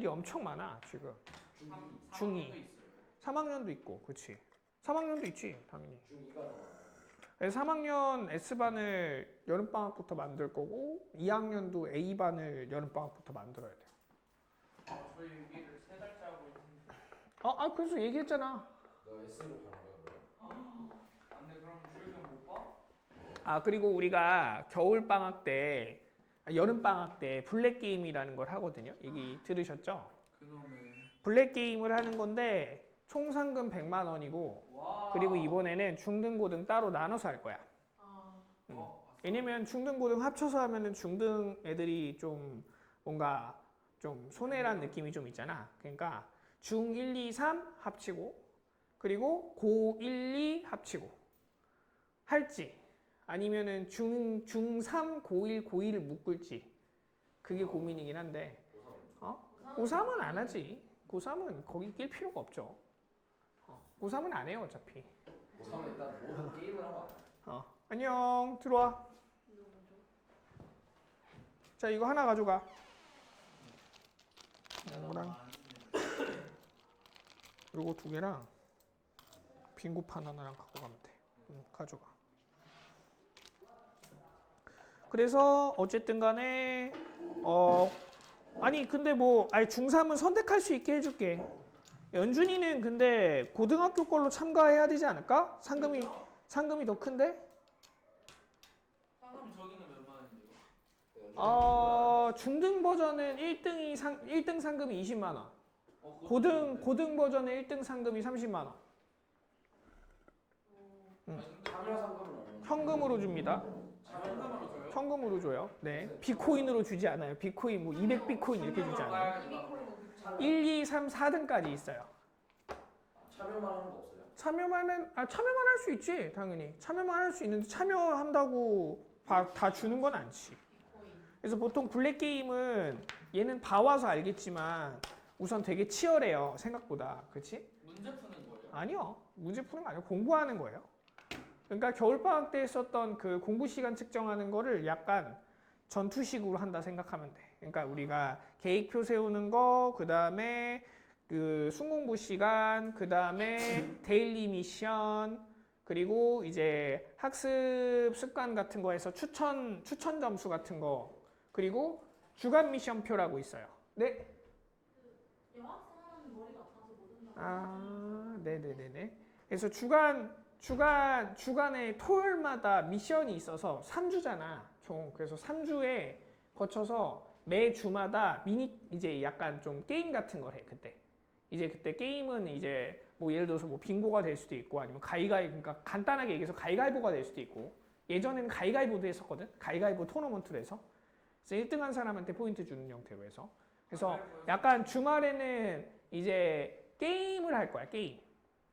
학년들이 엄청 많아 지금. 중2. 3학년도 있고, 그렇지. 3학년도 있지, 당연히. 그래서 3학년 S반을 여름방학부터 만들 거고 2학년도 A반을 여름방학부터 만들어야 돼요. 저희 얘기를 3달째 하고 있는데. 그래서 얘기했잖아. 너 S로 가는 거야? 안돼 그럼 주의경 못 봐? 그리고 우리가 겨울방학 때, 여름방학 때 블랙게임이라는 걸 하거든요. 얘기 들으셨죠? 그놈의. 블랙게임을 하는 건데 총 상금 100만 원이고 와. 그리고 이번에는 중등 고등 따로 나눠서 할 거야. 왜냐면 중등 고등 합쳐서 하면은 중등 애들이 좀 뭔가 좀 손해란 느낌이 좀 있잖아. 그러니까 중 1, 2, 3 합치고 그리고 고 1, 2 합치고 할지 아니면은 중3 고 1, 고 2를 묶을지 그게 고민이긴 한데 고3은 안 하지. 고3은 거기 낄 필요가 없죠. 고3은 안 해요 어차피. 고3은 일단 모든 게임을 하고 안녕 들어와. 자 이거 하나 가져가. 이거랑 요거 2개랑 빙고판 하나랑 갖고 가면 돼. 가져가. 그래서 어쨌든 간에 아니 근데 뭐 중3은 선택할 수 있게 해줄게. 연준이는 근데 고등학교 걸로 참가해야 되지 않을까? 상금이 더 큰데? 상금 저기는 몇 만원인데요? 중등 버전은 1등 상금이 20만 원. 고등 버전의 1등 상금이 30만 원. 참여 상금은 현금으로 줍니다. 현금으로 줘요? 현금으로 줘요. 네. 비코인으로 주지 않아요. 비코인 뭐 200비코인 이렇게 주지 않아요. 1, 2, 3, 4등까지 있어요. 참여만 하는 거 없어요? 참여만 할 수 있지, 당연히. 참여만 할 수 있는데 참여한다고 다 주는 건 않지. 그래서 보통 블랙게임은 얘는 봐와서 알겠지만 우선 되게 치열해요, 생각보다. 그렇지? 문제 푸는 거예요? 아니요. 문제 푸는 거 아니고 공부하는 거예요. 그러니까 겨울방학 때 썼던 그 공부 시간 측정하는 거를 약간 전투식으로 한다 생각하면 돼. 그러니까 우리가 계획표 세우는 거, 그 다음에 그 순공부 시간, 그 다음에 데일리 미션, 그리고 이제 학습 습관 같은 거에서 추천 점수 같은 거, 그리고 주간 미션표라고 있어요. 네? 여학생은 머리가 아파서 못 온다고. 네네네네. 그래서 주간에 토요일마다 미션이 있어서 3주잖아, 총. 그래서 3주에 거쳐서 매 주마다 이제 약간 좀 게임 같은 걸 해, 그때. 이제 그때 게임은 이제 뭐 예를 들어서 뭐 빙고가 될 수도 있고 아니면 그러니까 간단하게 얘기해서 가위가위보가 될 수도 있고 예전에는 가위가위보도 했었거든. 가위가위보 토너먼트로 해서. 그래서 1등 한 사람한테 포인트 주는 형태로 해서. 그래서 약간 주말에는 이제 게임을 할 거야,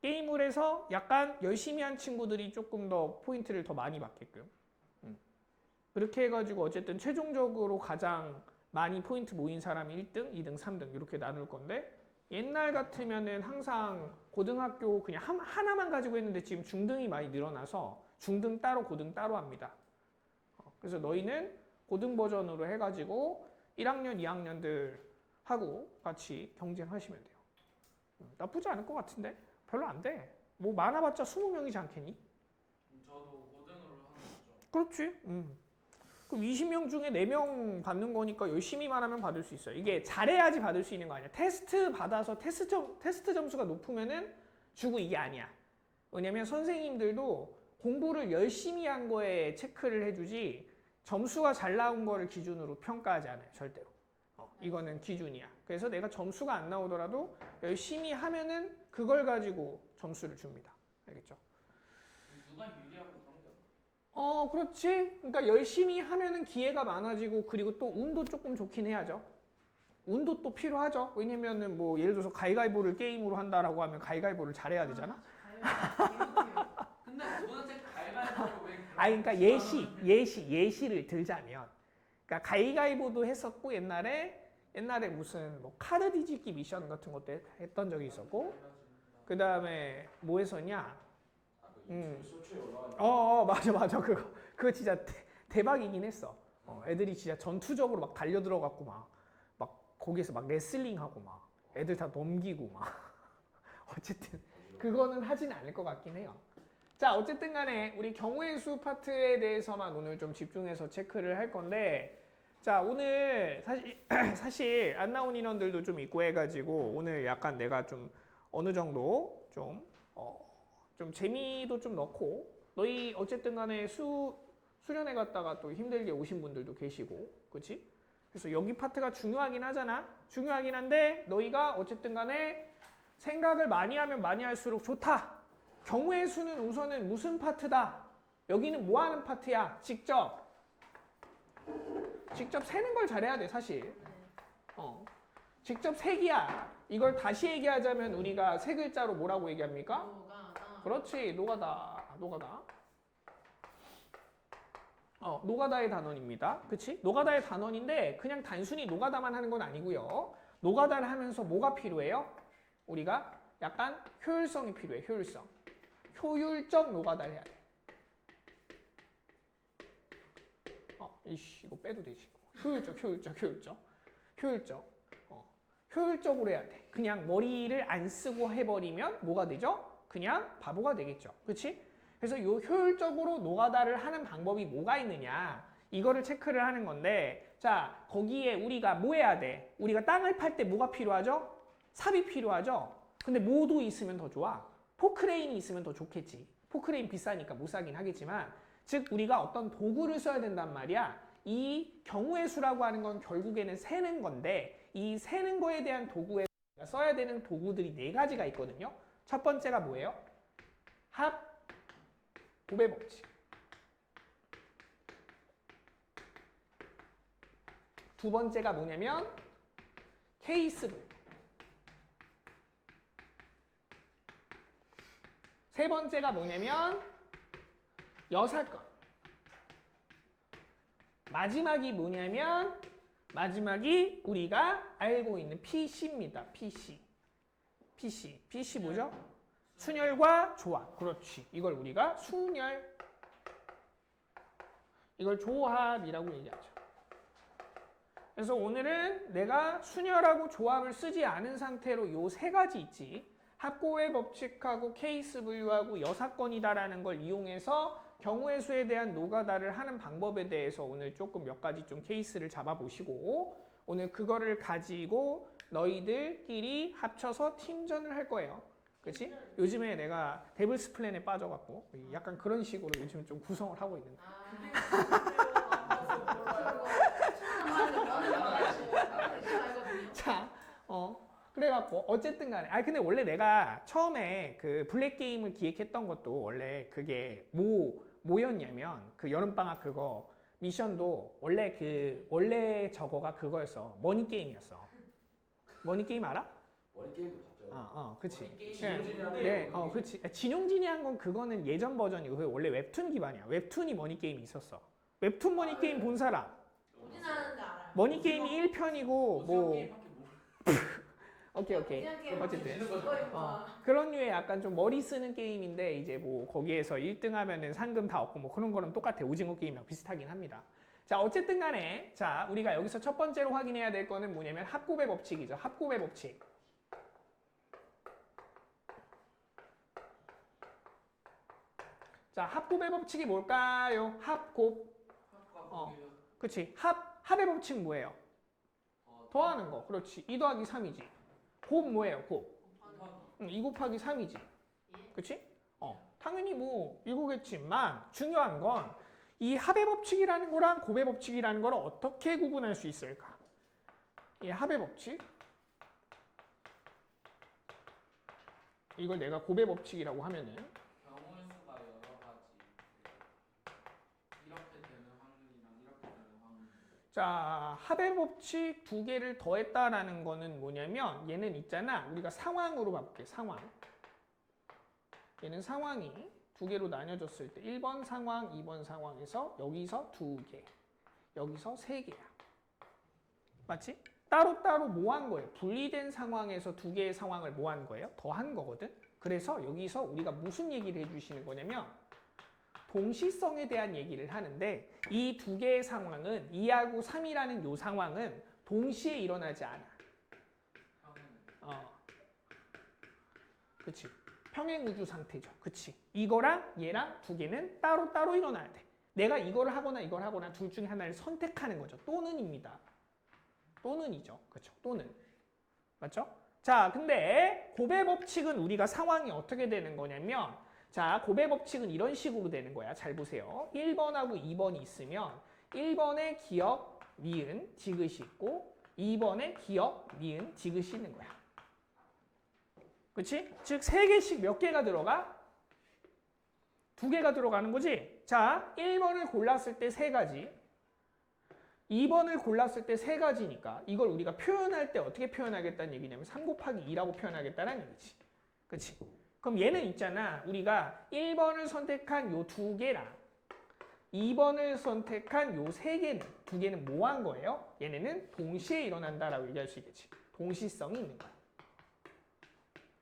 게임을 해서 약간 열심히 한 친구들이 조금 더 포인트를 더 많이 받게끔. 그렇게 해가지고 어쨌든 최종적으로 가장 많이 포인트 모인 사람이 1등, 2등, 3등 이렇게 나눌 건데 옛날 같으면은 항상 고등학교 그냥 하나만 가지고 했는데 지금 중등이 많이 늘어나서 중등 따로 고등 따로 합니다. 그래서 너희는 고등 버전으로 해가지고 1학년, 2학년들 하고 같이 경쟁하시면 돼요. 나쁘지 않을 것 같은데? 별로 안 돼. 뭐 많아봤자 20명이지 않겠니? 저도 고등으로 하는 거죠. 그렇지. 그럼 20명 중에 4명 받는 거니까 열심히만 하면 받을 수 있어요. 이게 잘해야지 받을 수 있는 거 아니야. 테스트 받아서 테스트 점수가 높으면은 주고 이게 아니야. 왜냐면 선생님들도 공부를 열심히 한 거에 체크를 해주지 점수가 잘 나온 거를 기준으로 평가하지 않아요. 절대로. 이거는 기준이야. 그래서 내가 점수가 안 나오더라도 열심히 하면은 그걸 가지고 점수를 줍니다. 알겠죠? 누가 유리하고 그런 게 없나? 그렇지. 그러니까 열심히 하면은 기회가 많아지고 그리고 또 운도 조금 좋긴 해야죠. 운도 또 필요하죠. 왜냐면은 뭐 예를 들어서 가위가위보를 게임으로 한다라고 하면 가위가위보를 잘해야 되잖아. 근데 도대체 가위바위보를 왜 그러니까 예시를 들자면, 그러니까 가위가위보도 했었고 옛날에 무슨 뭐 카드 뒤집기 미션 같은 것도 했던 적이 있었고, 그 다음에 뭐 했었냐? 쇼츠에 올라가는 맞아. 그거 진짜 대박이긴 했어. 애들이 진짜 전투적으로 막 달려 들어갔고 막 거기에서 막 레슬링하고 막 애들 다 넘기고 막 어쨌든 그거는 하진 않을 것 같긴 해요. 자, 어쨌든 간에 우리 경우의 수 파트에 대해서만 오늘 좀 집중해서 체크를 할 건데, 자, 오늘 사실 안 나온 인원들도 좀 있고 해가지고 오늘 약간 내가 좀 어느 정도 좀 재미도 좀 넣고, 너희 어쨌든 간에 수련회 갔다가 또 힘들게 오신 분들도 계시고, 그치? 그래서 여기 파트가 중요하긴 하잖아. 중요하긴 한데 너희가 어쨌든 간에 생각을 많이 하면 많이 할수록 좋다. 경우의 수는 우선은 무슨 파트다? 여기는 뭐 하는 파트야? 직접 세는 걸 잘해야 돼, 사실. 직접 세기야. 이걸 다시 얘기하자면 우리가 세 글자로 뭐라고 얘기합니까? 그렇지, 노가다. 노가다의 단원입니다. 그치? 노가다의 단원인데 그냥 단순히 노가다만 하는 건 아니고요. 노가다를 하면서 뭐가 필요해요? 우리가 약간 효율성이 필요해. 효율적 노가다를 해야 돼. 이거 빼도 되지. 효율적으로 해야 돼. 그냥 머리를 안 쓰고 해버리면 뭐가 되죠? 그냥 바보가 되겠죠. 그치? 그래서 이 효율적으로 노가다를 하는 방법이 뭐가 있느냐, 이거를 체크를 하는 건데, 자, 거기에 우리가 뭐 해야 돼? 우리가 땅을 팔 때 뭐가 필요하죠? 삽이 필요하죠? 근데 뭐도 있으면 더 좋아? 포크레인이 있으면 더 좋겠지. 포크레인 비싸니까 못 사긴 하겠지만, 즉 우리가 어떤 도구를 써야 된단 말이야. 이 경우의 수라고 하는 건 결국에는 세는 건데, 이 세는 거에 대한 도구에 써야 되는 도구들이 4가지가 있거든요. 첫 번째가 뭐예요? 합, 곱의 법칙. 두 번째가 뭐냐면 케이스분. 세 번째가 뭐냐면 여사건. 마지막이 뭐냐면 마지막이 우리가 알고 있는 PC입니다. PC 뭐죠? 순열과 조합. 그렇지. 이걸 우리가 순열. 이걸 조합이라고 얘기하죠. 그래서 오늘은 내가 순열하고 조합을 쓰지 않은 상태로 요 3가지 있지. 합고의 법칙하고 케이스 분류하고 여사건이다라는 걸 이용해서 경우의 수에 대한 노가다를 하는 방법에 대해서 오늘 조금 몇 가지 좀 케이스를 잡아보시고, 오늘 그거를 가지고 너희들끼리 합쳐서 팀전을 할 거예요. 그치? 요즘에 내가 데블스 플랜에 빠져갖고 약간 그런 식으로 요즘 좀 구성을 하고 있는데. 자, 그래갖고 어쨌든 간에, 근데 원래 내가 처음에 그 블랙 게임을 기획했던 것도 원래 그게 뭐였냐면 그 여름방학 그거 미션도 원래 저거가 그거였어. 머니 게임이었어. 머니 게임 알아? 머리 게임도 봤죠. 그치. 진용진이 그치. 진용진이 한 건 그거는 예전 버전이고, 그게 원래 웹툰 기반이야. 웹툰이 머니 게임이 있었어. 웹툰 머니 게임 본 사람? 우진하는데 알아요. 머니 게임이 1편이고 뭐 오케이. 어쨌든 어쨌든 그런 류의 약간 좀 머리 쓰는 게임인데, 이제 뭐 거기에서 1등 하면은 상금 다 얻고 뭐 그런 거랑 똑같아. 오징어 게임이랑 비슷하긴 합니다. 자, 어쨌든 간에, 자, 우리가 여기서 첫 번째로 확인해야 될 거는 뭐냐면 합곱의 법칙이죠. 합곱의 법칙. 자, 합곱의 법칙이 뭘까요? 합곱. 그치. 합의 법칙 뭐예요? 더하는 거. 그렇지. 2 더하기 3이지. 곱 뭐예요? 곱. 2 곱하기 3이지. 그치? 당연히 뭐 이거겠지만 중요한 건 이 합의 법칙이라는 거랑 곱의 법칙이라는 걸 어떻게 구분할 수 있을까? 이 합의 법칙. 이걸 내가 곱의 법칙이라고 하면은 경우의 수가 여러 가지. 이렇게 되는 확률이랑 이렇게 되는 확률. 자, 합의 법칙 2개를 더했다라는 거는 뭐냐면, 얘는 있잖아. 우리가 상황으로 봐볼게. 상황. 얘는 상황이 2개로 나뉘어졌을 때 1번 상황, 2번 상황에서 여기서 2개, 여기서 3개야. 맞지? 따로따로 뭐 한 거예요? 분리된 상황에서 2개의 상황을 뭐 한 거예요? 더한 거거든? 그래서 여기서 우리가 무슨 얘기를 해주시는 거냐면 동시성에 대한 얘기를 하는데, 이 2개의 상황은 2하고 3이라는 요 상황은 동시에 일어나지 않아. 그치? 평행우주 상태죠. 그치? 이거랑 얘랑 두 개는 따로따로 일어나야 돼. 내가 이거를 하거나 이걸 하거나 둘 중에 하나를 선택하는 거죠. 또는입니다. 또는이죠. 그렇죠? 또는. 맞죠? 자, 근데 고배 법칙은 우리가 상황이 어떻게 되는 거냐면 자, 고배 법칙은 이런 식으로 되는 거야. 잘 보세요. 1번하고 2번이 있으면 1번에 기역, 니은, 디귿이 있고 2번에 기역, 니은, 디귿이 있는 거야. 그치? 즉, 3개씩 몇 개가 들어가? 2개가 들어가는 거지? 자, 1번을 골랐을 때 3가지, 2번을 골랐을 때 3가지니까 이걸 우리가 표현할 때 어떻게 표현하겠다는 얘기냐면 3 곱하기 2라고 표현하겠다는 얘기지. 그치? 그럼 얘는 있잖아. 우리가 1번을 선택한 요 2개랑 2번을 선택한 요 3개는 2개는 뭐 한 거예요? 얘네는 동시에 일어난다라고 얘기할 수 있겠지. 동시성이 있는 거야.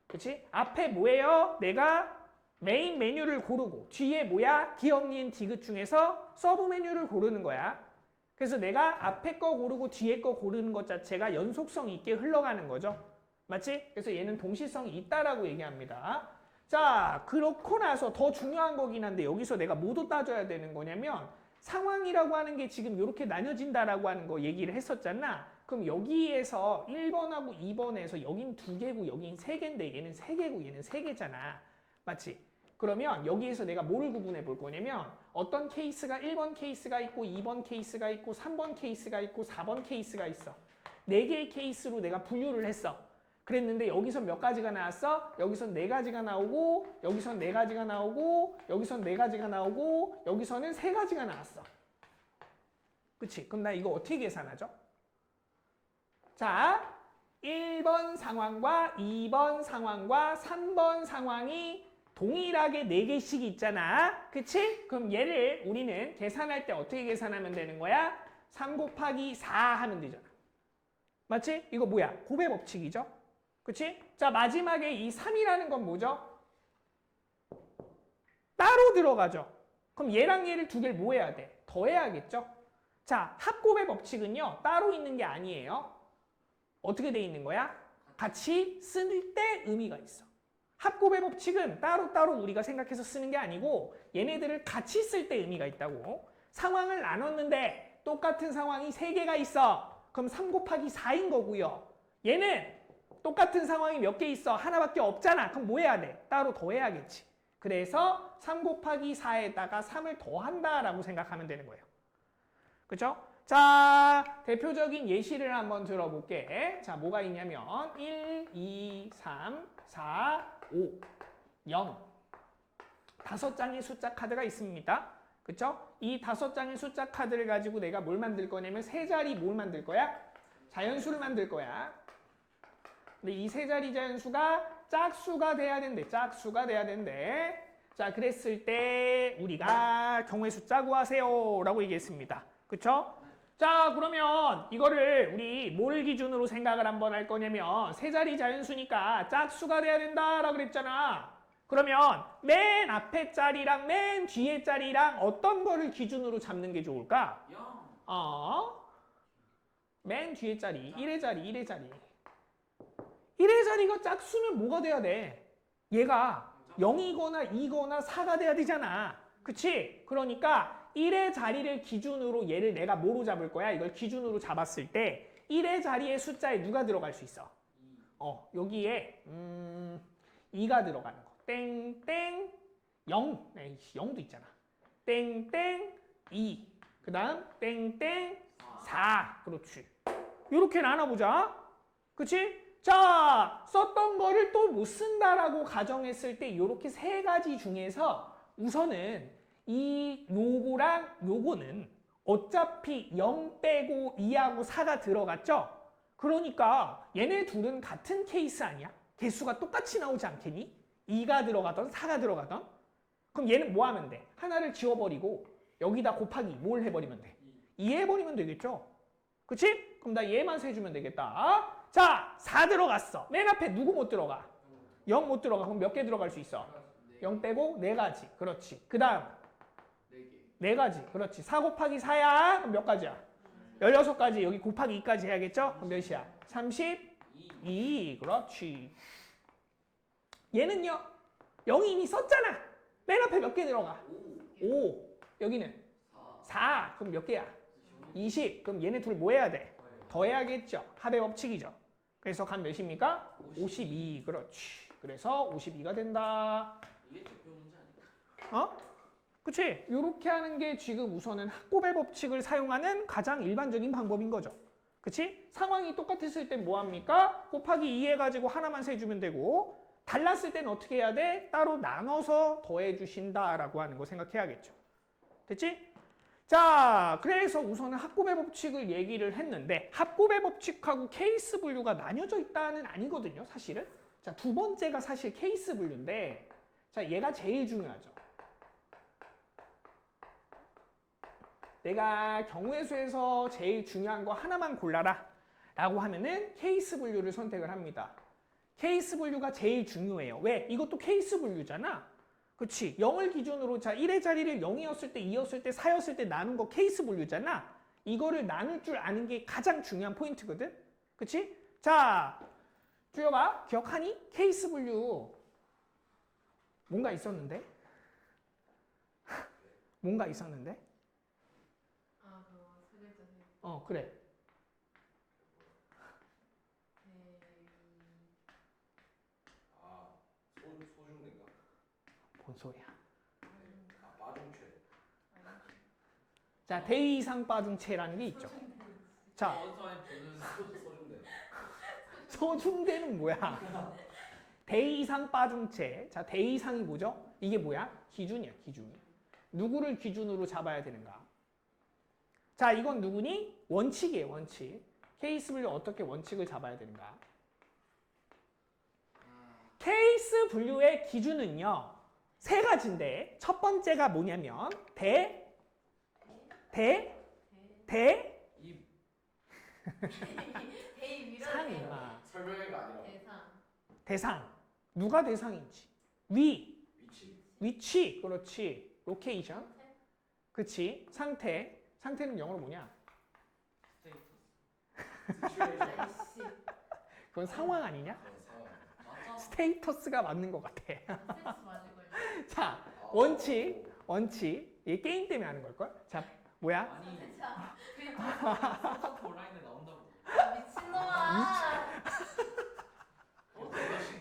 그치? 앞에 뭐예요? 내가 메인 메뉴를 고르고 뒤에 뭐야? 기역, 니은, 디귿 중에서 서브 메뉴를 고르는 거야. 그래서 내가 앞에 거 고르고 뒤에 거 고르는 것 자체가 연속성 있게 흘러가는 거죠. 맞지? 그래서 얘는 동시성이 있다라고 얘기합니다. 자, 그렇고 나서 더 중요한 거긴 한데 여기서 내가 뭐도 따져야 되는 거냐면 상황이라고 하는 게 지금 이렇게 나뉘어진다라고 하는 거 얘기를 했었잖아. 그럼 여기에서 1번하고 2번에서 여긴 2개고 여긴 3개인데 얘는 3개고 얘는 3개잖아. 맞지? 그러면 여기에서 내가 뭐를 구분해 볼 거냐면 어떤 케이스가 1번 케이스가 있고 2번 케이스가 있고 3번 케이스가 있고 4번 케이스가 있어. 4개의 케이스로 내가 분류를 했어. 그랬는데 여기서 몇 가지가 나왔어? 여기선 4가지가 나오고 여기선 4가지가 나오고 여기선 4가지가 나오고 여기서는 3가지가 나왔어. 그치? 그럼 나 이거 어떻게 계산하죠? 자, 1번 상황과 2번 상황과 3번 상황이 동일하게 4개씩 있잖아. 그치? 그럼 얘를 우리는 계산할 때 어떻게 계산하면 되는 거야? 3 곱하기 4 하면 되잖아. 맞지? 이거 뭐야? 곱의 법칙이죠? 그치? 자, 마지막에 이 3이라는 건 뭐죠? 따로 들어가죠. 그럼 얘랑 얘를 2개를 뭐 해야 돼? 더해야겠죠? 자, 합곱의 법칙은요. 따로 있는 게 아니에요. 어떻게 돼 있는 거야? 같이 쓸 때 의미가 있어. 합곱의 법칙은 따로따로 우리가 생각해서 쓰는 게 아니고 얘네들을 같이 쓸 때 의미가 있다고. 상황을 나눴는데 똑같은 상황이 3개가 있어. 그럼 3 곱하기 4인 거고요. 얘는 똑같은 상황이 몇 개 있어? 하나밖에 없잖아. 그럼 뭐 해야 돼? 따로 더해야겠지. 그래서 3 곱하기 4에다가 3을 더한다라고 생각하면 되는 거예요. 그렇죠? 자, 대표적인 예시를 한번 들어볼게. 자, 뭐가 있냐면 1, 2, 3, 4, 5, 0 5장의 숫자 카드가 있습니다. 그쵸? 이 5장의 숫자 카드를 가지고 내가 뭘 만들 거냐면 세 자리 뭘 만들 거야? 자연수를 만들 거야. 근데 이 세 자리 자연수가 짝수가 돼야 된대. 짝수가 돼야 된대. 자, 그랬을 때 우리가 경우의 숫자 구하세요 라고 얘기했습니다. 그쵸? 자, 그러면 이거를 우리 뭘 기준으로 생각을 한번 할 거냐면 세 자리 자연수니까 짝수가 돼야 된다라고 그랬잖아. 그러면 맨 앞에 자리랑 맨 뒤에 자리랑 어떤 거를 기준으로 잡는 게 좋을까? 0. 맨 뒤에 자리, 1의 자리, 1의 자리. 1의 자리가 짝수면 뭐가 돼야 돼? 얘가 0이거나 2거나 4가 돼야 되잖아. 그치? 그러니까 1의 자리를 기준으로 얘를 내가 뭐로 잡을 거야? 이걸 기준으로 잡았을 때 1의 자리의 숫자에 누가 들어갈 수 있어? 여기에 2가 들어가는 거. 땡땡 0. 에이씨, 0도 있잖아. 땡땡 2. 그 다음 땡땡 4. 그렇지. 이렇게 나눠보자. 그치? 자, 썼던 거를 또 못 쓴다라고 가정했을 때 이렇게 세 가지 중에서 우선은 이 요거랑 요거는 어차피 0 빼고 2하고 4가 들어갔죠? 그러니까 얘네 둘은 같은 케이스 아니야? 개수가 똑같이 나오지 않겠니? 2가 들어가던 4가 들어가던? 그럼 얘는 뭐 하면 돼? 하나를 지워버리고 여기다 곱하기 뭘 해버리면 돼? 2 해버리면 되겠죠? 그치? 그럼 나 얘만 세주면 되겠다. 자, 4 들어갔어. 맨 앞에 누구 못 들어가? 0 못 들어가. 그럼 몇 개 들어갈 수 있어? 0 빼고 4가지. 그렇지. 그 다음 4가지. 그렇지. 4 곱하기 4야. 그럼 몇 가지야? 16가지. 여기 곱하기 2까지 해야겠죠? 그럼 몇이야? 32. 그렇지. 얘는요 0이 이미 썼잖아. 맨 앞에 몇 개 들어가? 5. 여기는 4. 그럼 몇 개야? 20. 그럼 얘네 둘 뭐 해야 돼? 더해야겠죠. 합의 법칙이죠. 그래서 간 몇입니까? 52. 그렇지. 그래서 52가 된다. 이게 대표 문제 아닐까? 어? 그치? 이렇게 하는 게 지금 우선은 합곱의 법칙을 사용하는 가장 일반적인 방법인 거죠. 그치? 상황이 똑같았을 땐 뭐합니까? 곱하기 2 해가지고 하나만 세주면 되고 달랐을 땐 어떻게 해야 돼? 따로 나눠서 더해 주신다라고 하는 거 생각해야겠죠. 됐지? 자, 그래서 우선은 합곱의 법칙을 얘기를 했는데 합곱의 법칙하고 케이스 분류가 나뉘어져 있다는 아니거든요, 사실은. 자, 두 번째가 사실 케이스 분류인데 자, 얘가 제일 중요하죠. 내가 경우의 수에서 제일 중요한 거 하나만 골라라 라고 하면은 케이스 분류를 선택을 합니다. 케이스 분류가 제일 중요해요. 왜? 이것도 케이스 분류잖아. 그치? 0을 기준으로 자 1의 자리를 0이었을 때 2였을 때 4였을 때 나눈 거 케이스 분류잖아. 이거를 나눌 줄 아는 게 가장 중요한 포인트거든. 그치? 자, 주혁아 기억하니? 케이스 분류 뭔가 있었는데? 뭔가 있었는데? 아, 그거 세 글자 세. 그래. 아, 소중대인가? 뭔 소리야? 아, 빠중최. 자, 대이상 빠중체라는 게 있죠. 자, 어서의 부는 소중대. 소중대는 뭐야? 대이상 빠중체. 자, 대이상이 뭐죠? 이게 뭐야? 기준이야, 기준. 누구를 기준으로 잡아야 되는가? 자, 이건 누구니? 원칙이에요, 원칙. 케이스 분류 어떻게 원칙을 잡아야 되는가? 케이스 분류의 기준은요, 세 가지인데, 첫 번째가 뭐냐면, 입 상이마. 설명회가 아니라 대상. 대상. 누가 대상인지. 위. 위치. 위치. 그렇지. 로케이션. 그치. 상태. 상태는 영어로 뭐냐? 스테이터스 시츄에이션. 아이씨. 그건 상황 아니냐? 맞아. 스테이터스가 맞는 것 같아. 스트레스 맞을걸요. 자, 원칙. 이게 게임 때문에 하는 걸걸? 자, 뭐야? 아니 진짜. 스포츠 온라인에 나온다고. 아, 미친놈아.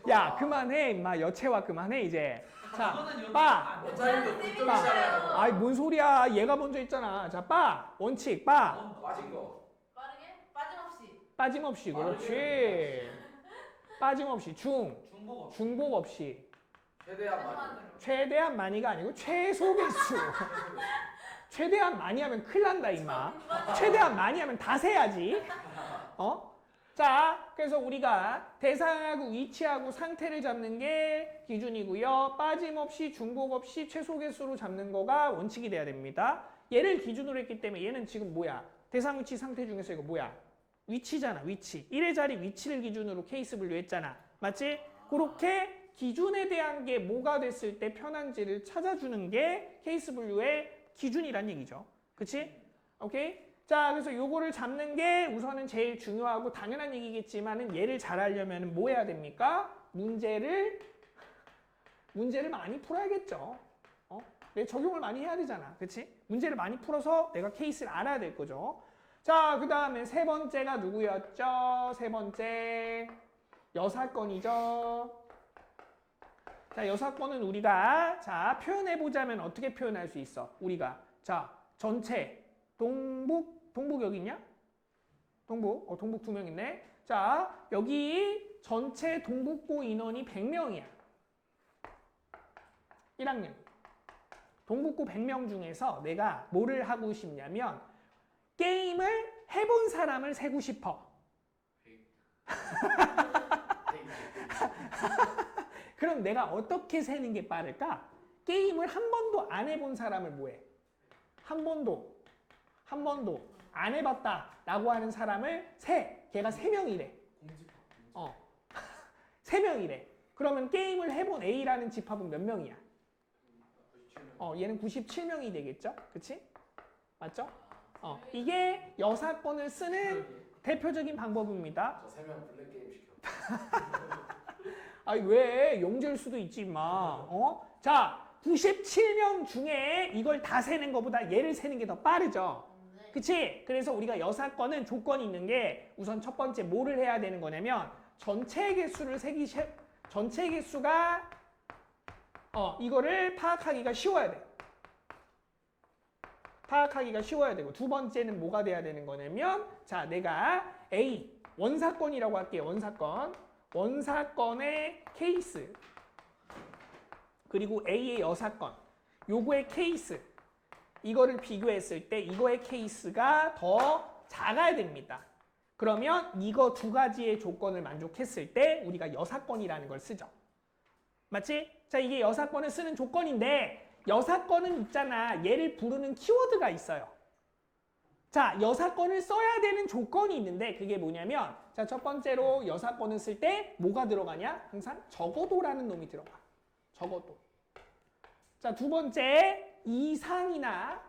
야, 그만해. 임마, 여체와 그만해, 이제. 자, 그거는 여기 빠. 안 원장님도 쌤이 그쪽 있어요. 시작해요. 아이, 뭔 소리야. 얘가 먼저 있잖아. 자, 빠. 원칙, 빠. 빠진 거. 빠르게? 빠짐없이. 빠짐없이. 그렇지. 빠짐없이. 중복 중복 없이. 최대한 많이. 최소한으로. 최대한 많이가 아니고 최소 개수. 최대한 많이 하면 큰일 난다, 임마. 최대한 많이 하면 다 세야지. 자, 그래서 우리가 대상하고 위치하고 상태를 잡는 게 기준이고요. 빠짐없이 중복 없이 최소 개수로 잡는 거가 원칙이 돼야 됩니다. 얘를 기준으로 했기 때문에 얘는 지금 뭐야? 대상 위치 상태 중에서 이거 뭐야? 위치잖아, 위치. 1의 자리 위치를 기준으로 케이스 분류했잖아. 맞지? 그렇게 기준에 대한 게 뭐가 됐을 때 편한지를 찾아주는 게 케이스 분류의 기준이란 얘기죠. 그치? 오케이? 자, 그래서 요거를 잡는 게 우선은 제일 중요하고 당연한 얘기겠지만은 얘를 잘 하려면 뭐 해야 됩니까? 문제를 많이 풀어야겠죠. 내 적용을 많이 해야 되잖아. 그치? 문제를 많이 풀어서 내가 케이스를 알아야 될 거죠. 자, 그 다음에 세 번째가 누구였죠? 세 번째. 여사건이죠. 자, 여사건은 우리가 자, 표현해 보자면 어떻게 표현할 수 있어? 우리가 자, 전체 동북 여기 있냐? 동북 동북 2명 있네. 자, 여기 전체 동북고 인원이 100명이야. 1학년. 동북고 100명 중에서 내가 뭐를 하고 싶냐면 게임을 해본 사람을 세고 싶어. 그럼 내가 어떻게 세는 게 빠를까? 게임을 한 번도 안 해본 사람을 뭐해? 한 번도 안 해봤다라고 하는 사람을 세. 걔가 3명이래. 공집합. 3명이래. 그러면 게임을 해본 A라는 집합은 몇 명이야? 얘는 97명이 되겠죠? 그치? 맞죠? 이게 여사건을 쓰는 대표적인 방법입니다. 저 3명 블랙 게임 시켜. 아니 왜 영재일 수도 있지 마. 자 97명 중에 이걸 다 세는 것보다 얘를 세는 게 더 빠르죠. 네. 그치? 그래서 우리가 여사건은 조건이 있는 게 우선 첫 번째 뭐를 해야 되는 거냐면 전체 개수를 전체 개수가 이거를 파악하기가 쉬워야 돼. 파악하기가 쉬워야 되고 두 번째는 뭐가 돼야 되는 거냐면 자 내가 A 원사건이라고 할게요. 원사건의 케이스 그리고 A의 여사건 요거의 케이스 이거를 비교했을 때 이거의 케이스가 더 작아야 됩니다. 그러면 이거 두 가지의 조건을 만족했을 때 우리가 여사건이라는 걸 쓰죠. 맞지? 자 이게 여사건을 쓰는 조건인데 여사건은 있잖아. 얘를 부르는 키워드가 있어요. 자, 여사건을 써야 되는 조건이 있는데 그게 뭐냐면 자, 첫 번째로 여사건을 쓸 때 뭐가 들어가냐? 항상 적어도라는 놈이 들어가. 적어도. 자, 두 번째 이상이나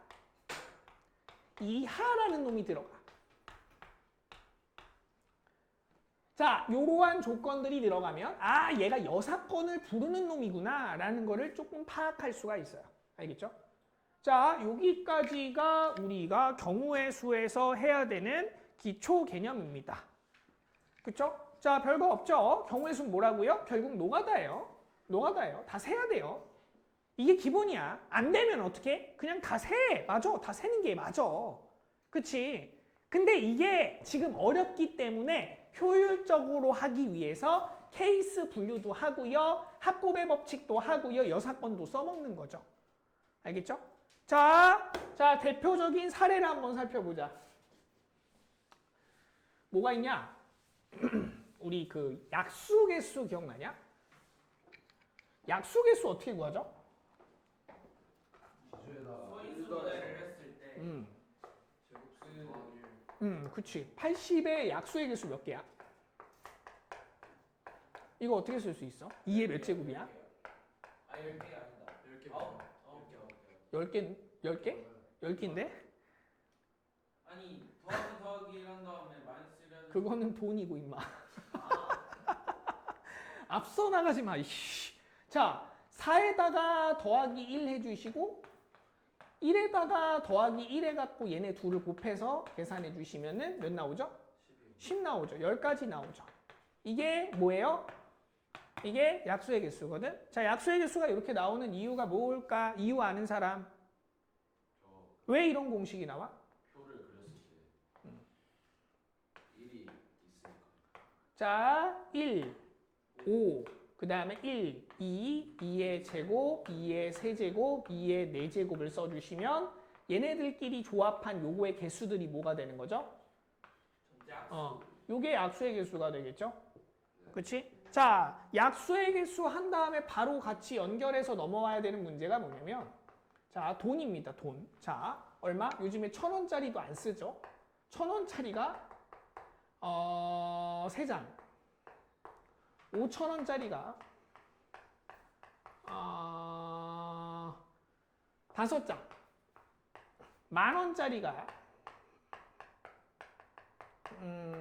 이하라는 놈이 들어가. 자, 요러한 조건들이 들어가면 아, 얘가 여사건을 부르는 놈이구나 라는 거를 조금 파악할 수가 있어요. 알겠죠? 자, 여기까지가 우리가 경우의 수에서 해야 되는 기초 개념입니다. 그쵸? 자, 별거 없죠? 경우의 수는 뭐라고요? 결국 노가다예요. 노가다예요. 다 세야 돼요. 이게 기본이야. 안 되면 어떻게? 그냥 다 세. 맞아. 다 세는 게 맞아. 그치? 근데 이게 지금 어렵기 때문에 효율적으로 하기 위해서 케이스 분류도 하고요. 합곱의 법칙도 하고요. 여사건도 써먹는 거죠. 알겠죠? 자, 대표적인 사례를 한번 살펴보자. 뭐가 있냐? 우리 그 약수개수 기억나냐? 약수개수 어떻게 구하죠? 기준에다가 소인수분해를 했을 때 제곱수 그치. 80의 약수의 개수 몇 개야? 이거 어떻게 쓸 수 있어? 2의 몇 제곱이야? 아 10개가 아니다 10개 10개? 10개? 10개인데? 아니 더하기 한 다음에 마이너스를 그거는 돈이고 임마. 앞서 나가지 마. 이씨. 자, 4에다가 더하기 1 해주시고 1에다가 더하기 1 해갖고 얘네 둘을 곱해서 계산해 주시면은 몇 나오죠? 10 나오죠. 10가지 나오죠. 이게 뭐예요? 이게 약수의 개수거든. 자, 약수의 개수가 이렇게 나오는 이유가 뭘까? 이유 아는 사람? 왜 이런 공식이 나와? 표를 그렸을 때 1이 있으니까 자, 1, 5, 그 다음에 1, 2, 2의 제곱, 2의 세제곱, 2의 4제곱을 써주시면 얘네들끼리 조합한 요거의 개수들이 뭐가 되는 거죠? 요게 약수의 개수가 되겠죠? 그치? 자, 약수의 개수 한 다음에 바로 같이 연결해서 넘어와야 되는 문제가 뭐냐면 자, 돈입니다. 돈. 자, 얼마? 요즘에 1,000원짜리도 안 쓰죠? 1,000원짜리가 3장. 5,000원짜리가 5장. 10,000원짜리가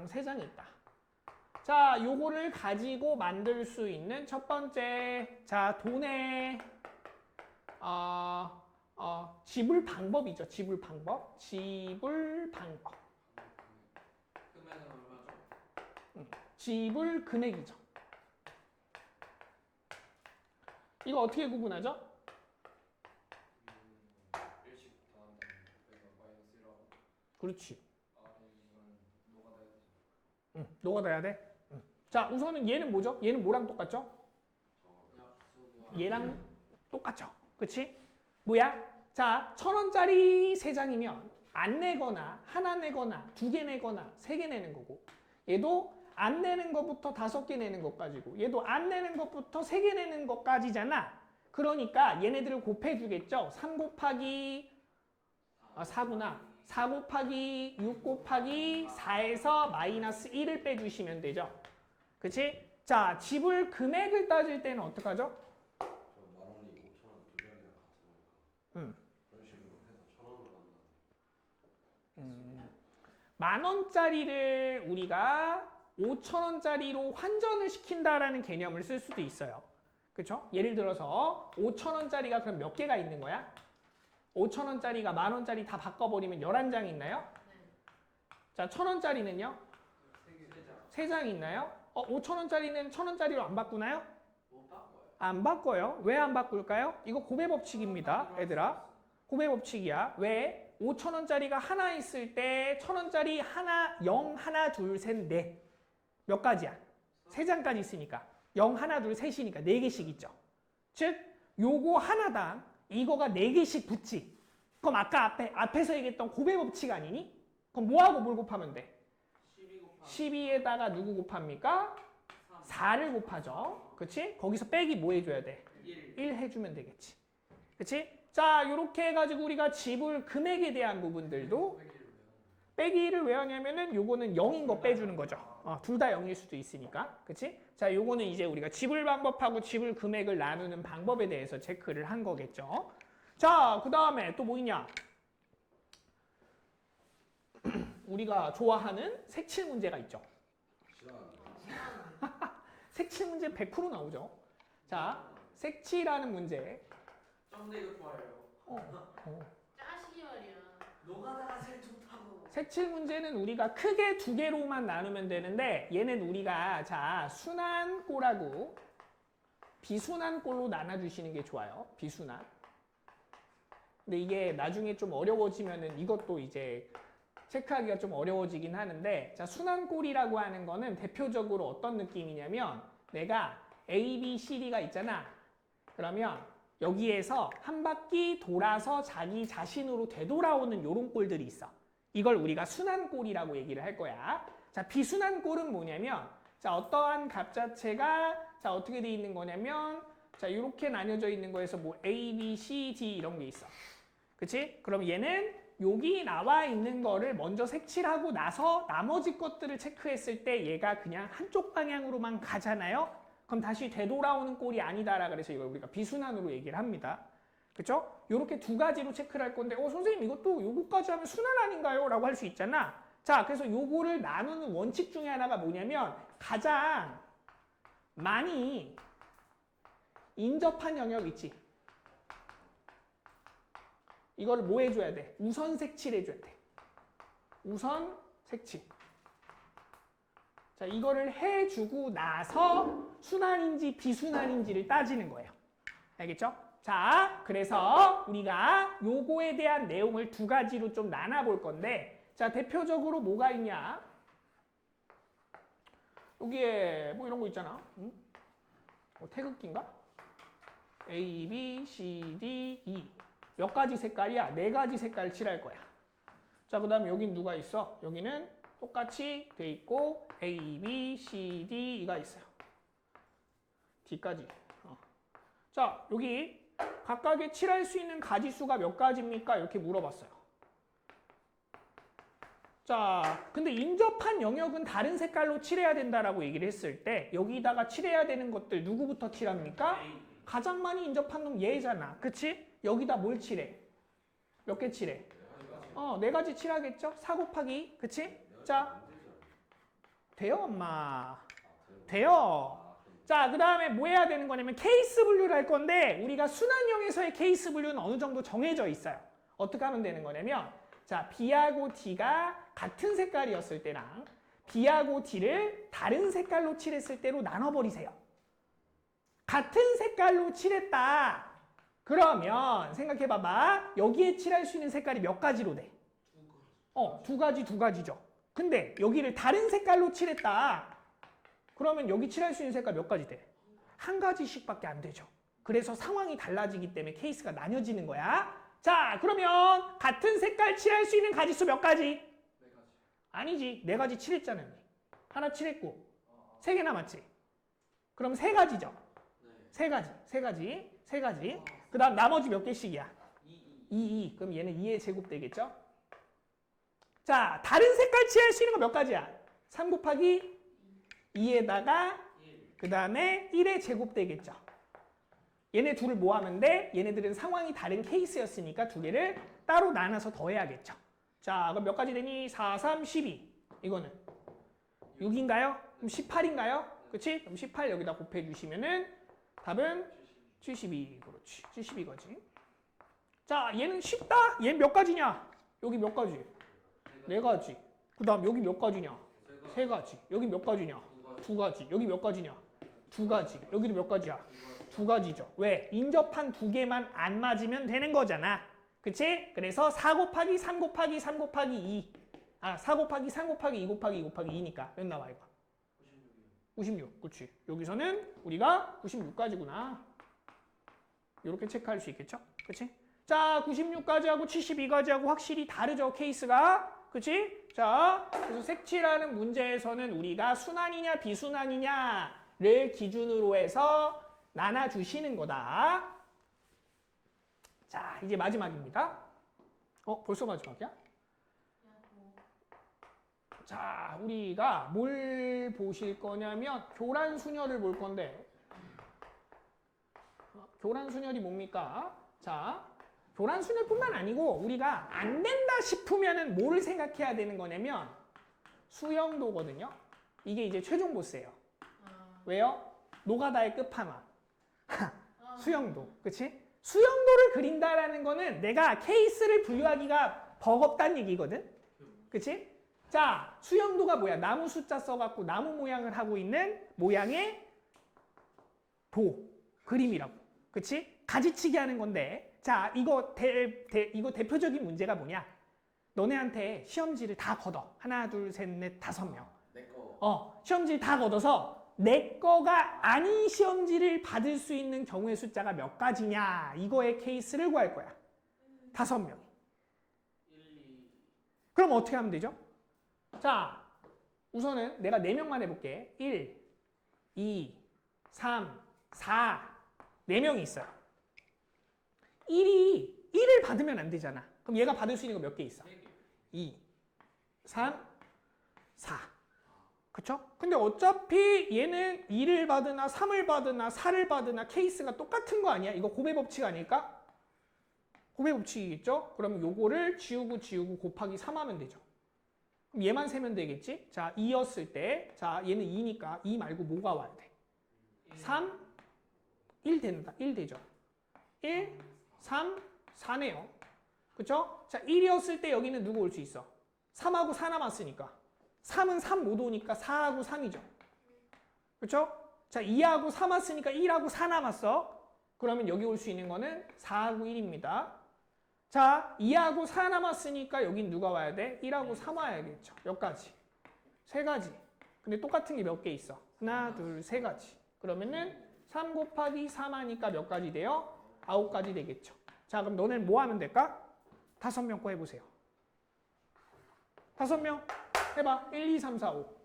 3장이 있다. 자, 요거를 가지고 만들 수 있는 첫 번째, 자, 돈의 지불 방법이죠. 지불 방법. 지불 방법. 금액은 얼마죠? 지불 금액이죠. 이거 어떻게 구분하죠? 1씩 더한다면 그래서 마이너스 1하고 그렇지. 이건 노가다 해야 되죠 노가다 해야 돼? 자, 우선은 얘는 뭐죠? 얘는 뭐랑 똑같죠? 약수와 얘랑 똑같죠. 그치? 뭐야? 자, 1,000원짜리 3장이면 안 내거나 하나 내거나 2개 내거나 3개 내는 거고 얘도 안 내는 것부터 5개 내는 것까지고 얘도 안 내는 것부터 3개 내는 것까지잖아. 그러니까 얘네들을 곱해주겠죠. 3 곱하기 4구나. 4 곱하기 6 곱하기 4에서 마이너스 1을 빼주시면 되죠. 그치? 자, 지불 금액을 따질 때는 어떡하죠? 저 10,000원이 5,000원 두 개랑 같으니까 그런 식으로 해서 1,000원으로 한다. 10,000원짜리를 우리가 5,000원짜리로 환전을 시킨다라는 개념을 쓸 수도 있어요. 그렇죠? 예를 들어서 5,000원짜리가 그럼 몇 개가 있는 거야? 5,000원짜리가 10,000원짜리 다 바꿔버리면 11장 있나요? 자, 1,000원짜리는요? 3장 있나요? 5,000원짜리는 1,000원짜리로 안 바꾸나요? 못 바꿔요. 안 바꿔요. 왜 안 바꿀까요? 이거 곱의 법칙입니다. 얘들아. 곱의 법칙이야. 왜? 5,000원짜리가 하나 있을 때 1,000원짜리 하나, 0, 하나, 둘, 셋, 넷. 몇 가지야? 3장까지 있으니까. 0, 하나, 둘, 셋이니까 4개씩 있죠. 즉, 요거 하나당 이거가 4개씩 붙지. 그럼 아까 앞에서 얘기했던 곱의 법칙 아니니? 그럼 뭐하고 뭘 곱하면 돼? 12 곱하기 12에다가 누구 곱합니까? 4를 곱하죠. 그치? 거기서 빼기 뭐 해줘야 돼? 1. 1 해주면 되겠지. 그치? 자, 이렇게 해가지고 우리가 지불 금액에 대한 부분들도 빼기를 왜 하냐면은 요거는 0인 거 빼주는 거죠. 둘 다 0일 수도 있으니까. 그치? 자, 요거는 이제 우리가 지불 방법하고 지불 금액을 나누는 방법에 대해서 체크를 한 거겠죠. 자, 그 다음에 또 뭐 있냐? 우리가 좋아하는 색칠 문제가 있죠. 싫어하는데. 색칠 문제 100% 나오죠. 자, 색칠하는 문제. 쩐데 이거 좋아해요. 짜식이 말이야. 노가다가 제일 좋다고. 색칠 문제는 우리가 크게 2개로만 나누면 되는데 얘는 우리가 자 순환꼴하고 비순환꼴로 나눠주시는 게 좋아요. 비순환. 근데 이게 나중에 좀 어려워지면은 이것도 이제 체크하기가 좀 어려워지긴 하는데 자 순환꼴이라고 하는 거는 대표적으로 어떤 느낌이냐면 내가 A, B, C, D가 있잖아. 그러면 여기에서 한 바퀴 돌아서 자기 자신으로 되돌아오는 요런 꼴들이 있어. 이걸 우리가 순환꼴이라고 얘기를 할 거야. 자, 비순환꼴은 뭐냐면 자, 어떠한 값 자체가 자, 어떻게 돼 있는 거냐면 자, 이렇게 나뉘어져 있는 거에서 뭐 A, B, C, D 이런 게 있어. 그치? 그럼 얘는 여기 나와 있는 거를 먼저 색칠하고 나서 나머지 것들을 체크했을 때 얘가 그냥 한쪽 방향으로만 가잖아요? 그럼 다시 되돌아오는 꼴이 아니다라 그래서 이걸 우리가 비순환으로 얘기를 합니다. 그렇죠? 이렇게 2가지로 체크를 할 건데 선생님 이것도 요거까지 하면 순환 아닌가요? 라고 할 수 있잖아. 자, 그래서 요거를 나누는 원칙 중에 하나가 뭐냐면 가장 많이 인접한 영역 있지. 이걸 뭐 해줘야 돼? 우선 색칠해줘야 돼. 우선 색칠. 자, 이거를 해주고 나서 순환인지 비순환인지를 따지는 거예요. 알겠죠? 자, 그래서 우리가 요거에 대한 내용을 2가지로 좀 나눠볼 건데 자, 대표적으로 뭐가 있냐? 여기에 뭐 이런 거 있잖아. 응? 태극기인가? A, B, C, D, E. 몇 가지 색깔이야? 4가지 색깔 칠할 거야. 자, 그 다음에 여긴 누가 있어? 여기는 똑같이 돼 있고 A, B, C, D, E가 있어요. D까지. 자, 여기 각각의 칠할 수 있는 가지수가 몇 가지입니까? 이렇게 물어봤어요. 자, 근데 인접한 영역은 다른 색깔로 칠해야 된다라고 얘기를 했을 때 여기다가 칠해야 되는 것들 누구부터 칠합니까? 가장 많이 인접한 놈 얘잖아. 그치? 여기다 뭘 칠해? 몇 개 칠해? 4가지 칠하겠죠? 4 곱하기. 그치? 자, 돼요, 엄마. 돼요. 자, 그 다음에 뭐 해야 되는 거냐면 케이스 분류를 할 건데 우리가 순환형에서의 케이스 분류는 어느 정도 정해져 있어요. 어떻게 하면 되는 거냐면 자, B하고 D가 같은 색깔이었을 때랑 B하고 D를 다른 색깔로 칠했을 때로 나눠버리세요. 같은 색깔로 칠했다. 그러면 생각해봐봐. 여기에 칠할 수 있는 색깔이 몇 가지로 돼? 2가지죠. 근데 여기를 다른 색깔로 칠했다. 그러면 여기 칠할 수 있는 색깔 몇 가지 돼? 1가지씩밖에 안 되죠. 그래서 상황이 달라지기 때문에 케이스가 나뉘어지는 거야. 자, 그러면 같은 색깔 칠할 수 있는 가지수 몇 가지? 4가지. 아니지. 4가지 칠했잖아요. 하나 칠했고 3개 남았지. 그럼 3가지죠. 네. 3가지. 그 다음 나머지 몇 개씩이야? 2. 2. 그럼 얘는 2의 제곱 되겠죠? 자, 다른 색깔 칠할 수 있는 거 몇 가지야? 3 곱하기 2에다가 1. 그 다음에 1의 제곱 되겠죠. 얘네 둘을 뭐 하면 돼? 얘네들은 상황이 다른 케이스였으니까 2개를 따로 나눠서 더해야겠죠. 자, 그럼 몇 가지 되니? 4, 3, 12. 이거는 6인가요? 그럼 18인가요? 그치? 그럼 18 여기다 곱해주시면은 답은 72. 그렇지. 72거지. 자, 얘는 쉽다. 얘 몇 가지냐? 여기 몇 가지? 네 가지. 그 다음 여기 몇 가지냐? 세 가지. 여기 몇 가지냐? 두 가지. 여기 몇 가지냐? 두 가지. 여기도 몇 가지야? 두 가지죠. 왜? 인접한 두 개만 안 맞으면 되는 거잖아. 그치? 그래서 4 곱하기 3 곱하기 3 곱하기 2. 4 곱하기 3 곱하기 2 곱하기 2 곱하기 2니까 몇 나와 이거? 96. 그치? 여기서는 우리가 96까지구나. 이렇게 체크할 수 있겠죠? 그치? 자, 96까지하고 72까지하고 확실히 다르죠, 케이스가. 그치? 자, 그래서 색칠하는 문제에서는 우리가 순환이냐 비순환이냐를 기준으로 해서 나눠주시는 거다. 자, 이제 마지막입니다. 벌써 마지막이야? 자, 우리가 뭘 보실 거냐면 교란순열을 볼 건데 교란순열이 뭡니까? 자, 교란순열뿐만 아니고 우리가 안 된다 싶으면은 뭘 생각해야 되는 거냐면 수영도거든요. 이게 이제 최종 보스예요. 왜요? 노가다의 끝판왕. 수영도. 그치? 수영도를 그린다라는 거는 내가 케이스를 분류하기가 버겁다는 얘기거든. 그치? 자, 수영도가 뭐야? 나무 숫자 써갖고 나무 모양을 하고 있는 모양의 그림이라고. 그치? 가지치기 하는 건데. 자, 이거 대표적인 문제가 뭐냐? 너네한테 시험지를 다 걷어. 하나, 둘, 셋, 넷, 5명. 내 거. 시험지 다 걷어서 내 거가 아닌 시험지를 받을 수 있는 경우의 숫자가 몇 가지냐? 이거의 케이스를 구할 거야. 5명. 1, 2. 그럼 어떻게 하면 되죠? 자, 우선은 내가 4명만 해볼게. 1, 2, 3, 4. 4명이 있어요. 1을 받으면 안 되잖아. 그럼 얘가 받을 수 있는 거 몇 개 있어? 2, 3, 4. 그쵸? 근데 어차피 얘는 2를 받으나 3을 받으나 4를 받으나 케이스가 똑같은 거 아니야? 이거 곱의 법칙 아닐까? 곱의 법칙이겠죠? 그러면 요거를 지우고 곱하기 3 하면 되죠. 그럼 얘만 세면 되겠지? 자, 2였을 때, 자, 얘는 2니까 2 말고 뭐가 와야 돼? 3, 1 된다. 1 되죠. 1, 3, 4네요. 그쵸? 자, 1이었을 때 여기는 누구 올 수 있어? 3하고 4 남았으니까. 3은 3 못 오니까 4하고 3이죠. 그쵸? 자, 2하고 3 왔으니까 1하고 4 남았어. 그러면 여기 올 수 있는 거는 4하고 1입니다. 자, 2하고 4 남았으니까 여긴 누가 와야 돼? 1하고 3 와야겠죠. 몇 가지? 3가지. 근데 똑같은 게 몇 개 있어? 하나, 둘, 3가지. 그러면은 3 곱하기 3 하니까 몇 가지 돼요? 9가지 되겠죠. 자, 그럼 너는 뭐 하면 될까? 5명 거 해보세요. 5명 해봐. 1, 2, 3, 4, 5.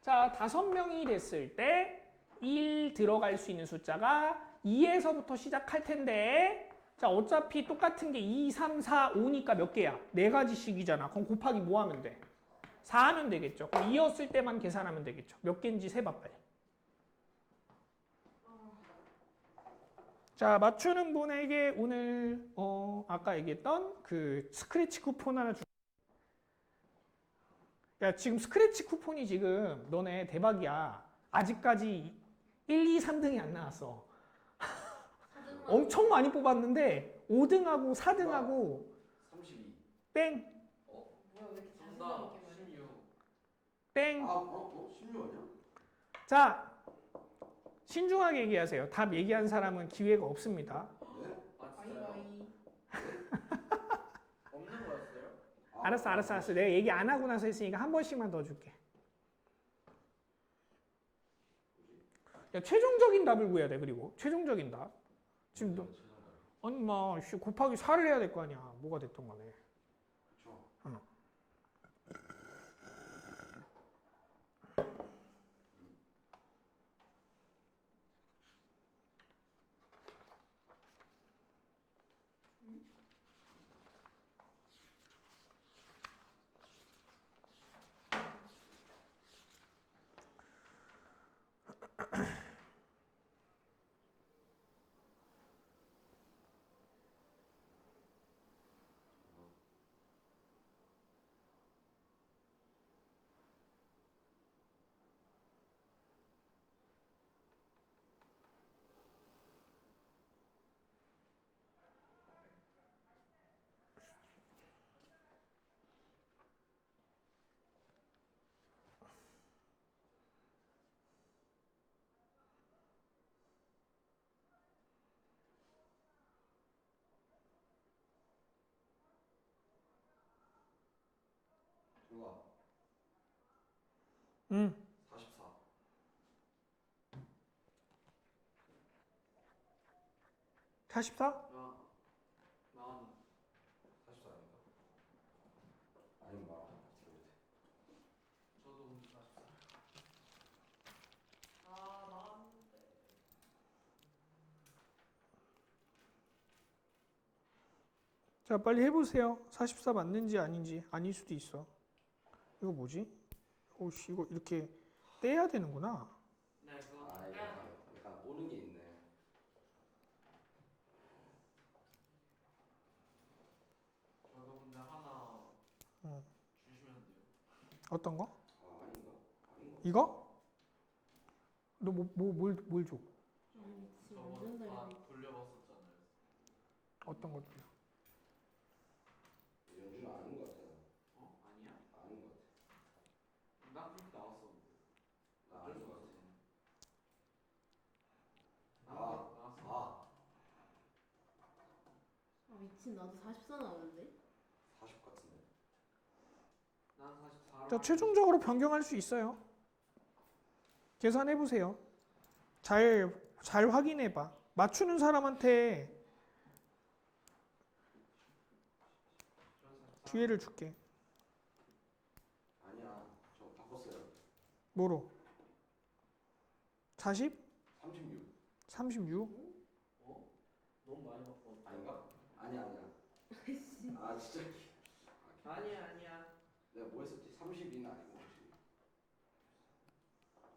자, 5명이 됐을 때 1 들어갈 수 있는 숫자가 2에서부터 시작할 텐데, 자, 어차피 똑같은 게 2, 3, 4, 5니까 몇 개야? 4가지씩이잖아. 그럼 곱하기 뭐 하면 돼? 4 하면 되겠죠. 그럼 2였을 때만 계산하면 되겠죠. 몇 개인지 세봐 빨리. 자, 맞추는 분에게 오늘 아까 얘기했던 그 스크래치 쿠폰 하나 야, 지금 스크래치 쿠폰이 지금 너네 대박이야. 아직까지 1, 2, 3등이 안 나왔어. 엄청 많이 뽑았는데 5등하고 4등하고 32. 땡, 뭐야 왜 이렇게 자신감 정답 있게 말해? 16. 땡. 16 아니야? 자, 신중하게 얘기하세요. 답 얘기한 사람은 기회가 없습니다. 네? 아 진짜요? 와이와이. 없는 거였어요? 알았어. 내가 얘기 안 하고 나서 했으니까 한 번씩만 더 줄게. 야, 최종적인 답을 구해야 돼. 그리고 최종적인 답. 지금 너 아니 막 곱하기 4를 해야 될 거 아니야. 뭐가 됐던 간에. 그렇죠. 누가? 응. 44. 44? 나은 44아닌가? 아니면 나 저도 근데 44. 아, 나왔는데. 자, 빨리 해보세요. 44 맞는지 아닌지. 아닐 수도 있어. 이거 뭐지? 오씨, 이거 이렇게 떼야 되는구나. 네, 그거 아 이거 빼야 돼요. 약간 오는 게 있네. 저도 근데 하나 응. 주시면 돼요. 어떤 거? 아 아닌가? 아닌가? 이거? 너 뭘 줘? 아니 지금 저번에 완전 다 달려. 돌려봤었잖아요. 어떤 것들요? 연주는 아닌 것 같아. 어? 아니야? 아닌 것 같아. 난 그렇게 나왔었는데. 나 어쩔 아닌 수 것 없어. 같아. 난 나왔어. 아 미친 나도 44 나오는데? 40 같은데. 난 44로. 자, 최종적으로 변경할 수 있어요. 계산해 보세요. 잘 확인해 봐. 맞추는 사람한테 기회를 줄게. 아니야. 저 바꿨어요. 뭐로? 40? 36. 36? 어? 너무 많이 바꿨어. 아닌가? 아니야. 아 진짜. 아니야. 내가 뭐 했었지? 32는 아니고 혹시.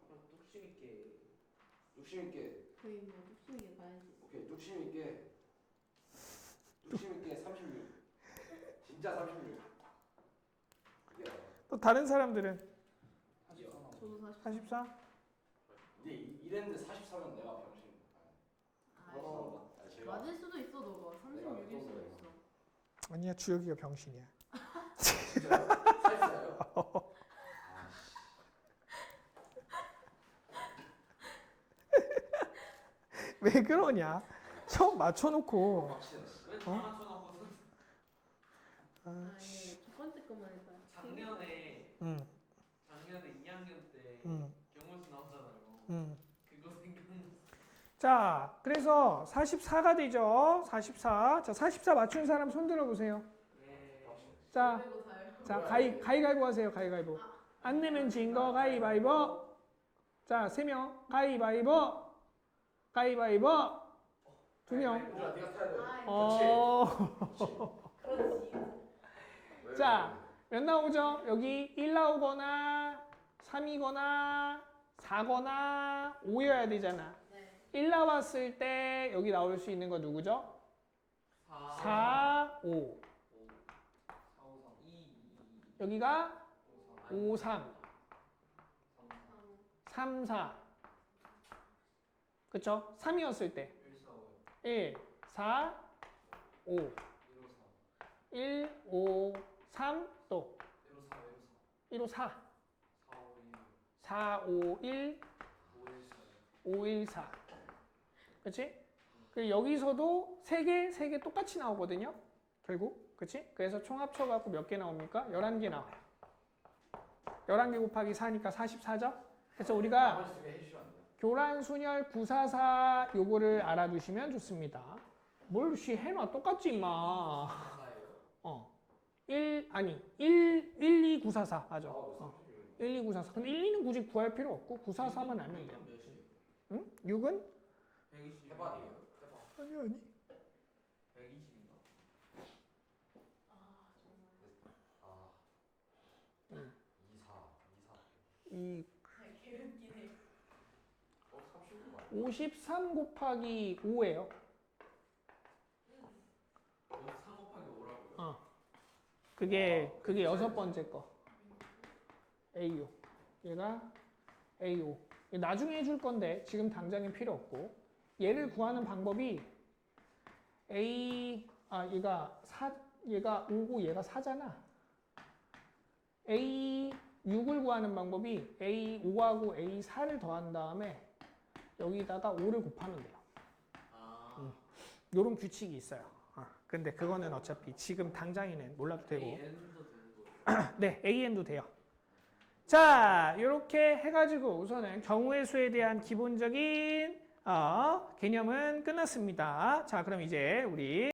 그럼 뚝심 있게. 뚝심 있게. 거의 뭐 뚝심이게 가야지. 오케이 뚝심 있게. 뚝심 있게 36. 진짜 36. 이게 또 다른 사람들은 저도 44. 44? 근데 이랬는데 44면 내가 병신. 아, 그런가? 아니, 제가 맞을 수도 있어 너가 36일 수도 있어. 아니야, 주혁이가 병신이야. 진짜요? 44요? 왜 그러냐? 처음 맞춰놓고. 확실해. 왜다 맞춰놓고 아 이게 첫 번째 것만 해봐요. 작년에 응, 2학년 때 응, 경월수 나왔잖아요. 응. 그거 생각났어. 자, 그래서 44가 되죠. 44. 자, 44 맞춘 사람 손 들어보세요. 예. 자, 그리고 다요. 자, 가위가위보 하세요. 가위가위보. 안 내면 진 거 가위바위보. 자, 3명. 가위바위보. 가위바위보. 2명. 우주야 네가 타야 돼. 그렇지. 왜, 자, 몇 나오죠? 여기 1 나오거나 3이거나 4거나 5여야 되잖아. 네. 1 나왔을 때 여기 나올 수 있는 거 누구죠? 4, 5. 2 여기가 5, 3, 3 3, 4. 그쵸? 3이었을 때 1 4 5 1, 4, 5. 1 5 1, 5, 3, 또 1 5 4 1, 5, 4. 4 5 1 4, 5, 1, 5 1 4 5, 1, 4. 그치? 그리고 여기서도 3개 똑같이 나오거든요. 결국. 그치? 그래서 총 합쳐갖고 몇 개 나옵니까? 11개 나와요. 11개 곱하기 4니까 44죠? 그래서 우리가 나머지 2개 해주시면 안 돼요? 교란순열 944 요거를 알아두시면 좋습니다. 뭘 해놔 똑같지 임마. 1, 2, 9, 4, 4 맞아. 1, 2, 9, 4, 4. 근데 1, 2는 굳이 구할 필요 없고 9, 4, 4만 알면 돼요. 응? 6은? 120 해봐. 아니. 120인가? 아 정말. 2, 개웃기네. 53 곱하기 5예요. 3 곱하기 5라고요? 그게 여섯 번째 거. A6. 얘가 A5. 나중에 해줄 건데 지금 당장은 필요 없고 얘를 구하는 방법이 얘가 5고 얘가 4잖아. A6을 구하는 방법이 A5하고 A4를 더한 다음에 여기다가 5를 곱하면 돼요. 요런 규칙이 있어요. 근데 그거는 어차피 지금 당장에는 몰라도 되고. N도 되는 거예요? 네, AN도 돼요. 자, 이렇게 해가지고 우선은 경우의 수에 대한 기본적인 개념은 끝났습니다. 자, 그럼 이제 우리